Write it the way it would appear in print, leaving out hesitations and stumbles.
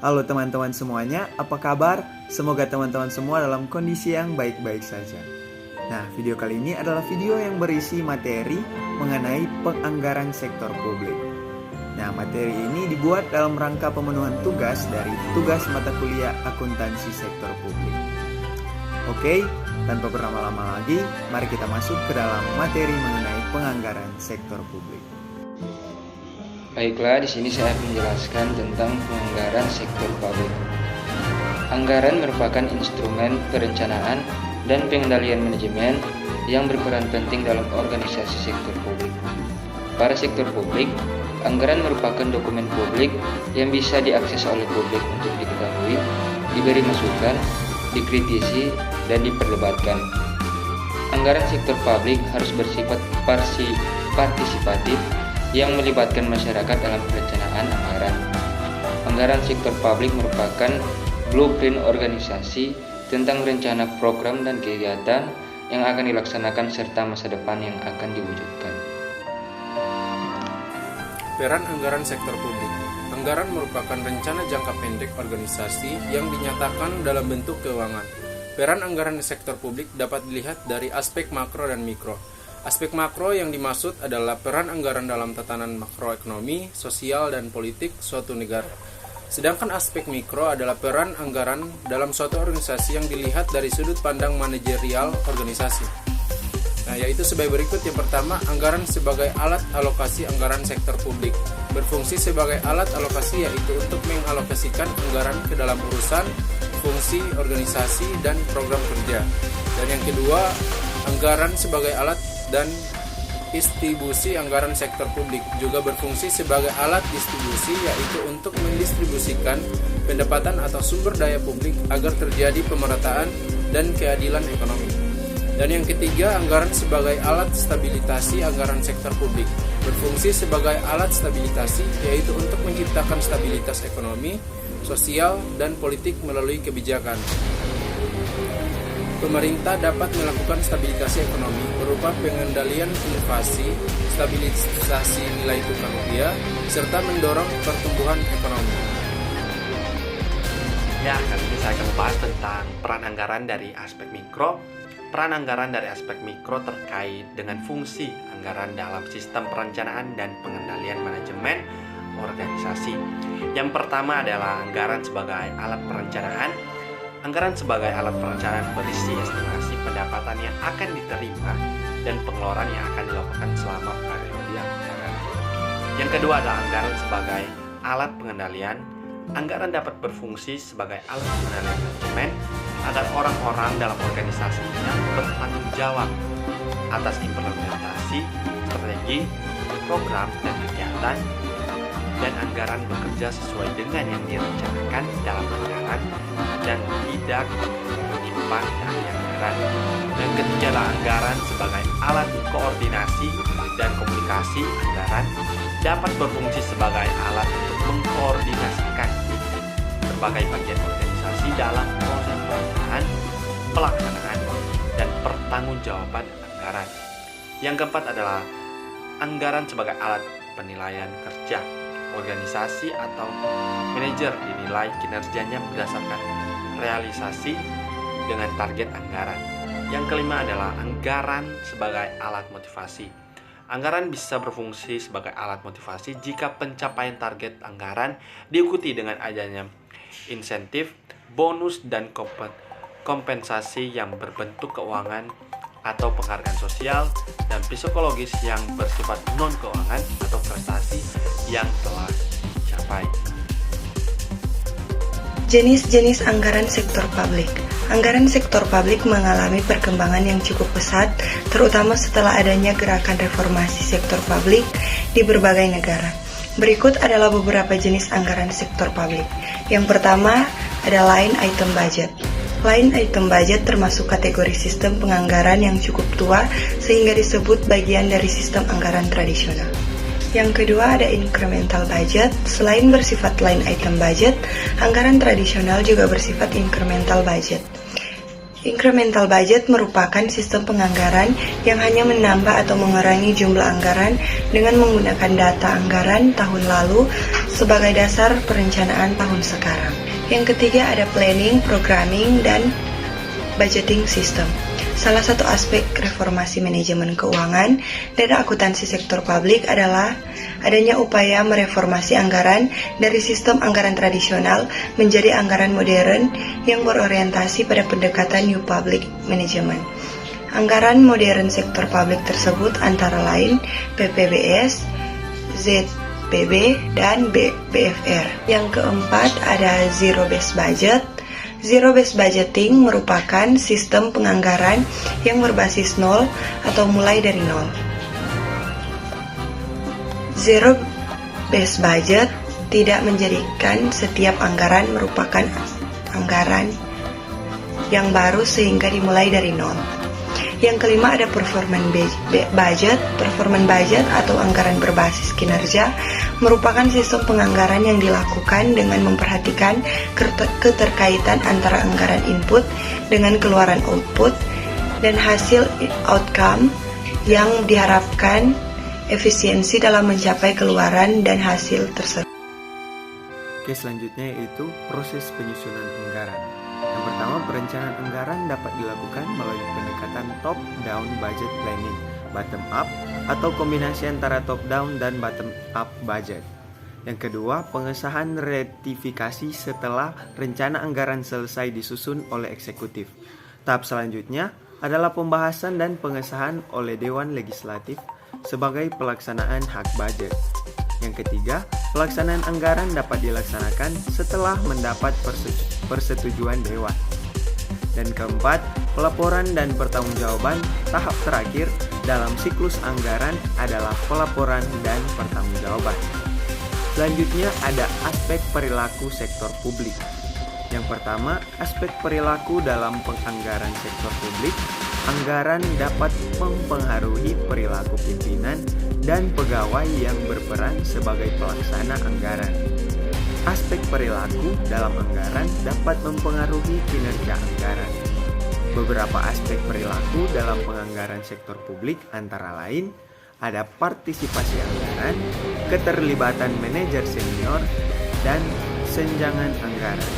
Halo teman-teman semuanya, apa kabar? Semoga teman-teman semua dalam kondisi yang baik-baik saja. Nah, video kali ini adalah video yang berisi materi mengenai penganggaran sektor publik. Nah, materi ini dibuat dalam rangka pemenuhan tugas dari tugas mata kuliah akuntansi sektor publik. Oke, tanpa berlama-lama lagi, mari kita masuk ke dalam materi mengenai penganggaran sektor publik. Baiklah, di sini saya akan menjelaskan tentang penganggaran sektor publik. Anggaran merupakan instrumen perencanaan dan pengendalian manajemen yang berperan penting dalam organisasi sektor publik. Pada sektor publik, anggaran merupakan dokumen publik yang bisa diakses oleh publik untuk diketahui, diberi masukan, dikritisi, dan diperdebatkan. Anggaran sektor publik harus bersifat partisipatif yang melibatkan masyarakat dalam perencanaan anggaran. Anggaran sektor publik merupakan blueprint organisasi tentang rencana program dan kegiatan yang akan dilaksanakan serta masa depan yang akan diwujudkan. Peran anggaran sektor publik. Anggaran merupakan rencana jangka pendek organisasi yang dinyatakan dalam bentuk keuangan. Peran anggaran sektor publik dapat dilihat dari aspek makro dan mikro. Aspek makro yang dimaksud adalah peran anggaran dalam tatanan makroekonomi, sosial, dan politik suatu negara. Sedangkan aspek mikro adalah peran anggaran dalam suatu organisasi yang dilihat dari sudut pandang manajerial organisasi. Nah, yaitu sebagai berikut. Yang pertama, anggaran sebagai alat alokasi anggaran sektor publik. Berfungsi sebagai alat alokasi yaitu untuk mengalokasikan anggaran ke dalam urusan, fungsi, organisasi, dan program kerja. Dan yang kedua, anggaran sebagai alat dan distribusi anggaran sektor publik juga berfungsi sebagai alat distribusi, yaitu untuk mendistribusikan pendapatan atau sumber daya publik agar terjadi pemerataan dan keadilan ekonomi. Dan yang ketiga, anggaran sebagai alat stabilitasi anggaran sektor publik berfungsi sebagai alat stabilitasi, yaitu untuk menciptakan stabilitas ekonomi, sosial, dan politik melalui kebijakan. Pemerintah dapat melakukan stabilisasi ekonomi berupa pengendalian inflasi, stabilisasi nilai tukar rupiah, serta mendorong pertumbuhan ekonomi. Ya, kali ini saya akan membahas tentang peran anggaran dari aspek mikro. Peran anggaran dari aspek mikro terkait dengan fungsi anggaran dalam sistem perencanaan dan pengendalian manajemen organisasi. Yang pertama adalah anggaran sebagai alat perencanaan. Anggaran sebagai alat perencanaan berisi estimasi pendapatan yang akan diterima dan pengeluaran yang akan dilakukan selama periode anggaran. Yang kedua adalah anggaran sebagai alat pengendalian. Anggaran dapat berfungsi sebagai alat pengendalian manajemen agar orang-orang dalam organisasinya bertanggung jawab atas implementasi strategi, program, dan kegiatan, dan anggaran bekerja sesuai dengan yang direncanakan dalam anggaran dan tidak menyimpang dari anggaran. Dan ketiga adalah anggaran sebagai alat koordinasi dan komunikasi. Anggaran dapat berfungsi sebagai alat untuk mengkoordinasikan berbagai bagian organisasi dalam proses perencanaan, pelaksanaan, dan pertanggungjawaban anggaran. Yang keempat adalah anggaran sebagai alat penilaian kerja. Organisasi atau manajer dinilai kinerjanya berdasarkan realisasi dengan target anggaran. Yang kelima adalah anggaran sebagai alat motivasi. Anggaran bisa berfungsi sebagai alat motivasi jika pencapaian target anggaran diikuti dengan adanya insentif, bonus, dan kompensasi yang berbentuk keuangan atau penghargaan sosial dan psikologis yang bersifat non-keuangan atau prestasi yang telah dicapai. Jenis-jenis anggaran sektor publik. Anggaran sektor publik mengalami perkembangan yang cukup pesat, terutama setelah adanya gerakan reformasi sektor publik di berbagai negara. Berikut adalah beberapa jenis anggaran sektor publik. Yang pertama ada line item budget. Line item budget termasuk kategori sistem penganggaran yang cukup tua sehingga disebut bagian dari sistem anggaran tradisional. Yang kedua ada incremental budget. Selain bersifat line item budget, anggaran tradisional juga bersifat incremental budget. Incremental budget merupakan sistem penganggaran yang hanya menambah atau mengurangi jumlah anggaran dengan menggunakan data anggaran tahun lalu sebagai dasar perencanaan tahun sekarang. Yang ketiga ada planning, programming, dan budgeting system. Salah satu aspek reformasi manajemen keuangan dan akuntansi sektor publik adalah adanya upaya mereformasi anggaran dari sistem anggaran tradisional menjadi anggaran modern yang berorientasi pada pendekatan New Public Management. Anggaran modern sektor publik tersebut antara lain PPBS, ZPB, dan BFR. Yang keempat ada Zero Based Budget. Zero Based Budgeting merupakan sistem penganggaran yang berbasis nol atau mulai dari nol. Zero Based Budget tidak menjadikan setiap anggaran merupakan anggaran yang baru sehingga dimulai dari nol. Yang kelima ada performance budget. Performance budget atau anggaran berbasis kinerja merupakan sistem penganggaran yang dilakukan dengan memperhatikan keterkaitan antara anggaran input dengan keluaran output dan hasil outcome yang diharapkan efisiensi dalam mencapai keluaran dan hasil tersebut. Oke, selanjutnya yaitu proses penyusunan anggaran. Yang pertama, perencanaan anggaran dapat dilakukan melalui pendekatan top-down budget planning, bottom-up, atau kombinasi antara top-down dan bottom-up budget. Yang kedua, pengesahan ratifikasi setelah rencana anggaran selesai disusun oleh eksekutif. Tahap selanjutnya adalah pembahasan dan pengesahan oleh Dewan Legislatif sebagai pelaksanaan hak budget. Yang ketiga, pelaksanaan anggaran dapat dilaksanakan setelah mendapat persetujuan Dewan. Dan keempat, pelaporan dan pertanggungjawaban. Tahap terakhir dalam siklus anggaran adalah pelaporan dan pertanggungjawaban. Selanjutnya ada aspek perilaku sektor publik. Yang pertama, aspek perilaku dalam penganggaran sektor publik. Anggaran dapat mempengaruhi perilaku pimpinan dan pegawai yang berperan sebagai pelaksana anggaran. Aspek perilaku dalam anggaran dapat mempengaruhi kinerja anggaran. Beberapa aspek perilaku dalam penganggaran sektor publik antara lain ada partisipasi anggaran, keterlibatan manajer senior, dan senjangan anggaran.